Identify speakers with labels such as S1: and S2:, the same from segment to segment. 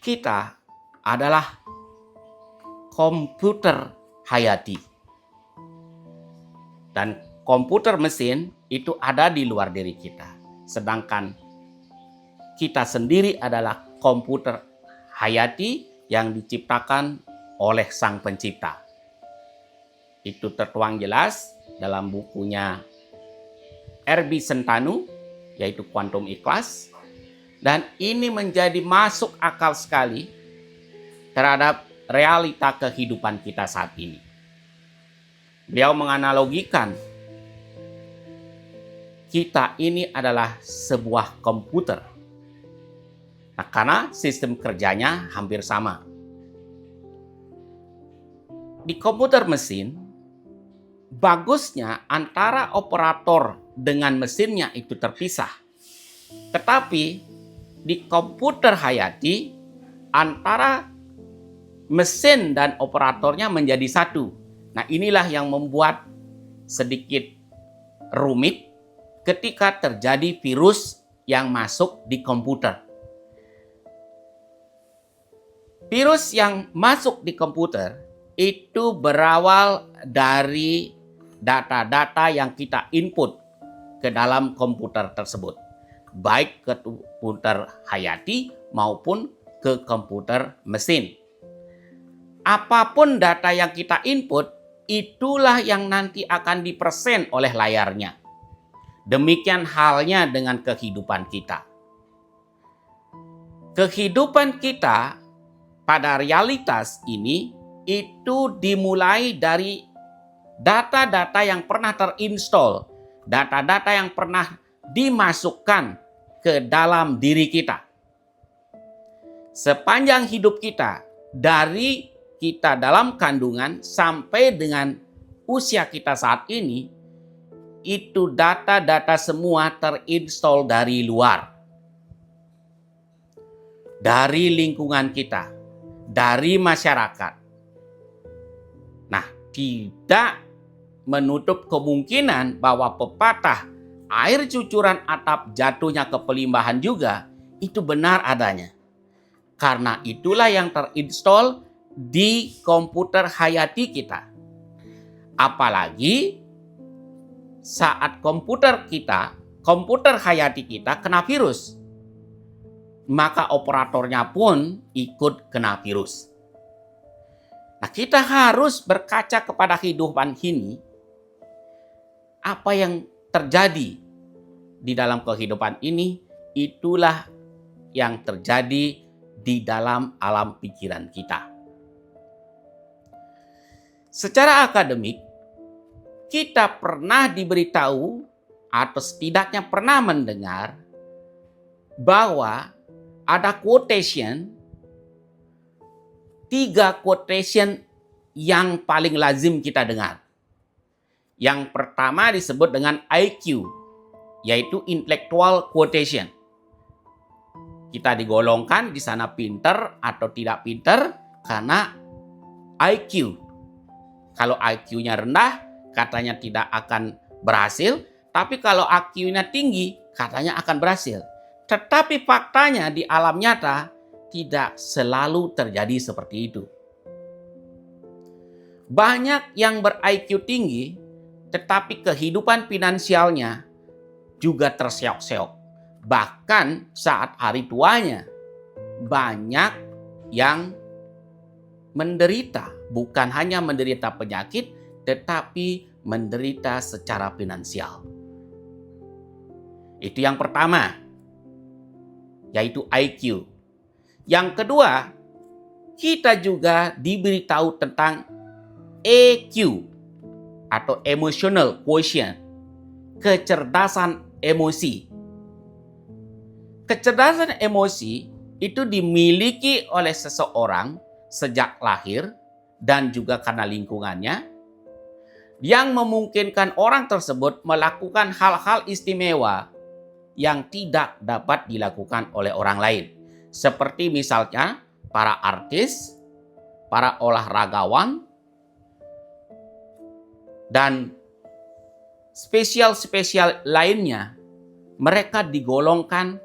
S1: kita adalah komputer hayati. Dan komputer mesin itu ada di luar diri kita. Sedangkan kita sendiri adalah komputer hayati yang diciptakan oleh Sang Pencipta. Itu tertuang jelas dalam bukunya R.B. Sentanu, yaitu Kuantum Ikhlas. Dan ini menjadi masuk akal sekali terhadap realita kehidupan kita saat ini. Beliau menganalogikan kita ini adalah sebuah komputer. Nah, karena sistem kerjanya hampir sama. Di komputer mesin, bagusnya antara operator dengan mesinnya itu terpisah. Tetapi di komputer hayati, antara mesin dan operatornya menjadi satu. Nah, inilah yang membuat sedikit rumit ketika terjadi virus yang masuk di komputer. Virus yang masuk di komputer itu berawal dari data-data yang kita input ke dalam komputer tersebut. Baik ke komputer hayati maupun ke komputer mesin. Apapun data yang kita input, itulah yang nanti akan dipresent oleh layarnya. Demikian halnya dengan kehidupan kita. Kehidupan kita pada realitas ini itu dimulai dari data-data yang pernah terinstall, data-data yang pernah dimasukkan ke dalam diri kita. Sepanjang hidup kita, dari kita dalam kandungan sampai dengan usia kita saat ini, itu data-data semua terinstall dari luar. Dari lingkungan kita, dari masyarakat. Nah, tidak menutup kemungkinan bahwa pepatah air cucuran atap jatuhnya ke pelimbahan juga itu benar adanya. Karena itulah yang terinstall di komputer hayati kita. Apalagi saat komputer hayati kita kena virus, maka operatornya pun ikut kena virus. Nah, kita harus berkaca kepada kehidupan ini. Apa yang terjadi di dalam kehidupan ini, itulah yang terjadi di dalam alam pikiran kita. Secara akademik, kita pernah diberitahu atau setidaknya pernah mendengar bahwa ada quotation, 3 quotation yang paling lazim kita dengar. Yang pertama disebut dengan IQ, yaitu intellectual quotation. Kita digolongkan di sana pinter atau tidak pinter karena IQ. Kalau IQ-nya rendah, katanya tidak akan berhasil. Tapi kalau IQ-nya tinggi, katanya akan berhasil. Tetapi faktanya di alam nyata tidak selalu terjadi seperti itu. Banyak yang ber-IQ tinggi, tetapi kehidupan finansialnya juga terseok-seok. Bahkan saat hari tuanya, banyak yang menderita. Bukan hanya menderita penyakit, tetapi menderita secara finansial. Itu yang pertama, yaitu IQ. Yang kedua, kita juga diberitahu tentang EQ atau emotional quotient, kecerdasan emosi. Kecerdasan emosi itu dimiliki oleh seseorang sejak lahir dan juga karena lingkungannya, yang memungkinkan orang tersebut melakukan hal-hal istimewa yang tidak dapat dilakukan oleh orang lain. Seperti misalnya para artis, para olahragawan, dan spesial-spesial lainnya, mereka digolongkan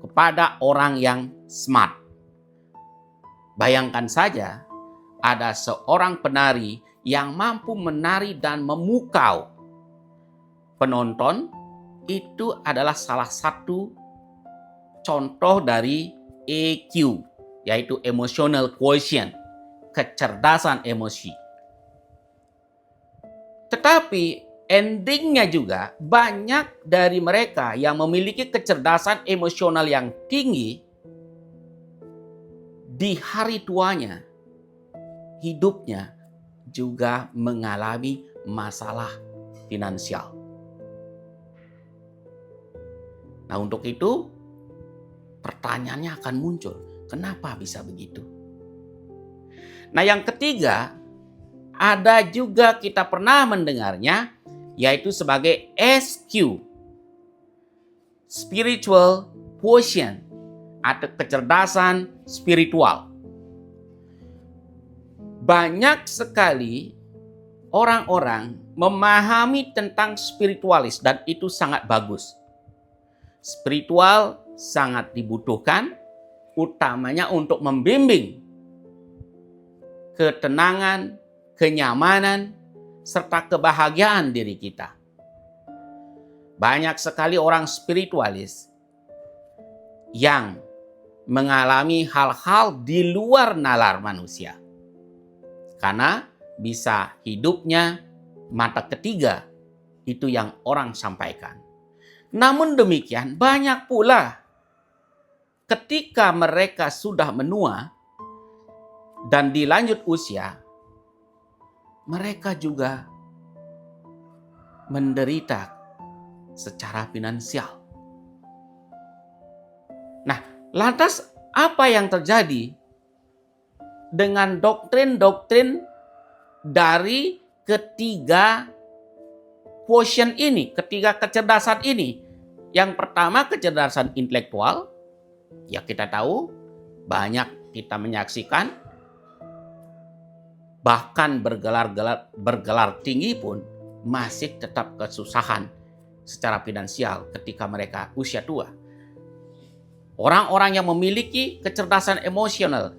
S1: kepada orang yang smart. Bayangkan saja ada seorang penari yang mampu menari dan memukau penonton. Itu adalah salah satu contoh dari EQ, yaitu emotional quotient, kecerdasan emosi. Tetapi endingnya juga banyak dari mereka yang memiliki kecerdasan emosional yang tinggi, di hari tuanya hidupnya juga mengalami masalah finansial. Nah, untuk itu pertanyaannya akan muncul, kenapa bisa begitu? Nah, yang ketiga, ada juga kita pernah mendengarnya, yaitu sebagai SQ, spiritual quotient, atau kecerdasan spiritual. Banyak sekali orang-orang memahami tentang spiritualis dan itu sangat bagus. Spiritual sangat dibutuhkan, utamanya untuk membimbing ketenangan, kenyamanan, serta kebahagiaan diri kita. Banyak sekali orang spiritualis yang mengalami hal-hal di luar nalar manusia. Karena bisa hidupnya mata ketiga, itu yang orang sampaikan. Namun demikian banyak pula ketika mereka sudah menua dan dilanjut usia, mereka juga menderita secara finansial. Nah, lantas apa yang terjadi dengan doktrin-doktrin dari ketiga quotient ini, ketiga kecerdasan ini? Yang pertama, kecerdasan intelektual. Ya, kita tahu banyak kita menyaksikan, bahkan bergelar tinggi pun masih tetap kesusahan secara finansial ketika mereka usia tua. Orang-orang yang memiliki kecerdasan emosional,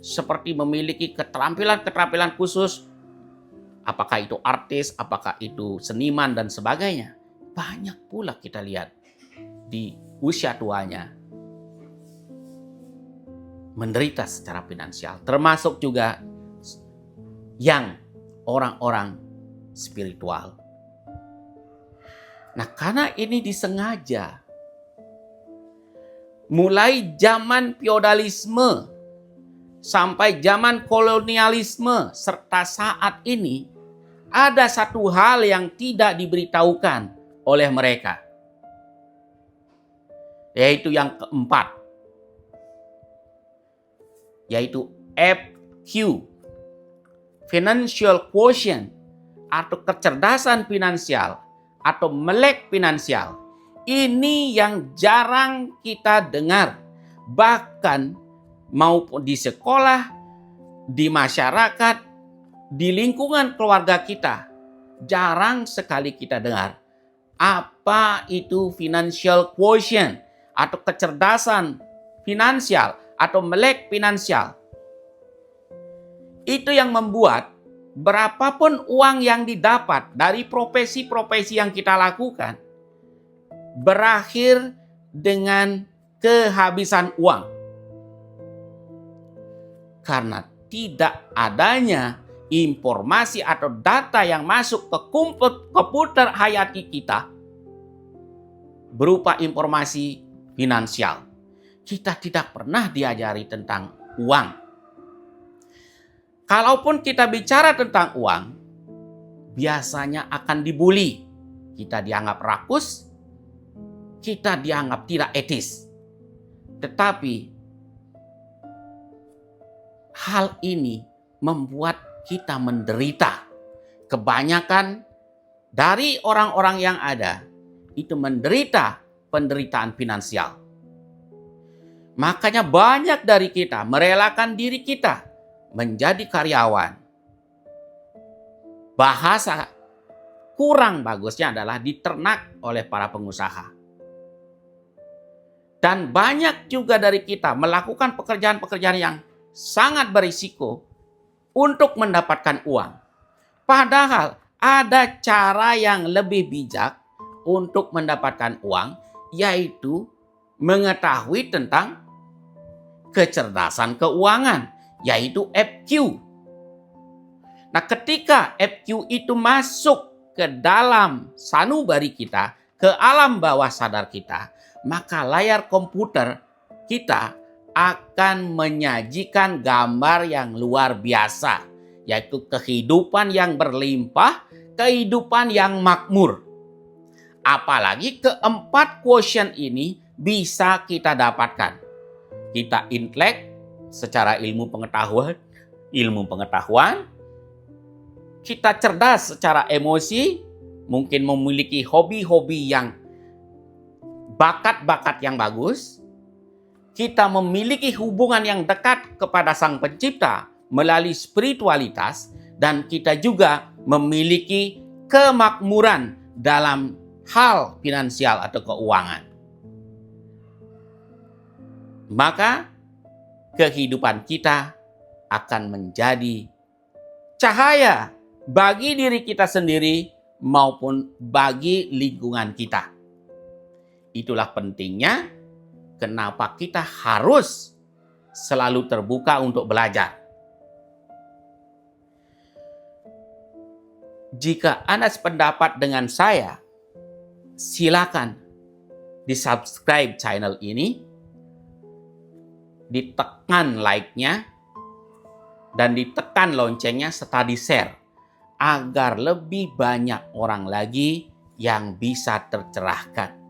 S1: seperti memiliki keterampilan-keterampilan khusus, apakah itu artis, apakah itu seniman dan sebagainya, banyak pula kita lihat di usia tuanya menderita secara finansial, termasuk juga yang orang-orang spiritual. Nah, karena ini disengaja, mulai zaman feodalisme sampai zaman kolonialisme serta saat ini, ada satu hal yang tidak diberitahukan oleh mereka, yaitu yang keempat, yaitu FQ, financial quotient, atau kecerdasan finansial, atau melek finansial. Ini yang jarang kita dengar, bahkan maupun di sekolah, di masyarakat, di lingkungan keluarga kita, jarang sekali kita dengar apa itu financial quotient atau kecerdasan finansial atau melek finansial. Itu yang membuat berapapun uang yang didapat dari profesi-profesi yang kita lakukan berakhir dengan kehabisan uang. Karena tidak adanya informasi atau data yang masuk ke komputer hayati kita berupa informasi finansial. Kita tidak pernah diajari tentang uang. Kalaupun kita bicara tentang uang, biasanya akan dibully. Kita dianggap rakus, kita dianggap tidak etis. Tetapi hal ini membuat kita menderita. Kebanyakan dari orang-orang yang ada itu menderita penderitaan finansial. Makanya banyak dari kita merelakan diri kita menjadi karyawan. Bahasa kurang bagusnya adalah diternak oleh para pengusaha. Dan banyak juga dari kita melakukan pekerjaan-pekerjaan yang sangat berisiko untuk mendapatkan uang. Padahal ada cara yang lebih bijak untuk mendapatkan uang, yaitu mengetahui tentang kecerdasan keuangan, yaitu FQ. Nah, ketika FQ itu masuk ke dalam sanubari kita, ke alam bawah sadar kita, maka layar komputer kita akan menyajikan gambar yang luar biasa, yaitu kehidupan yang berlimpah, kehidupan yang makmur. Apalagi keempat quotient ini bisa kita dapatkan. Kita intelek secara ilmu pengetahuan, kita cerdas secara emosi, mungkin memiliki hobi-hobi yang bakat-bakat yang bagus, kita memiliki hubungan yang dekat kepada Sang Pencipta melalui spiritualitas, dan kita juga memiliki kemakmuran dalam hal finansial atau keuangan. Maka kehidupan kita akan menjadi cahaya bagi diri kita sendiri maupun bagi lingkungan kita. Itulah pentingnya kenapa kita harus selalu terbuka untuk belajar. Jika Anda sependapat dengan saya, silakan di-subscribe channel ini, ditekan like-nya, dan ditekan loncengnya serta di-share agar lebih banyak orang lagi yang bisa tercerahkan.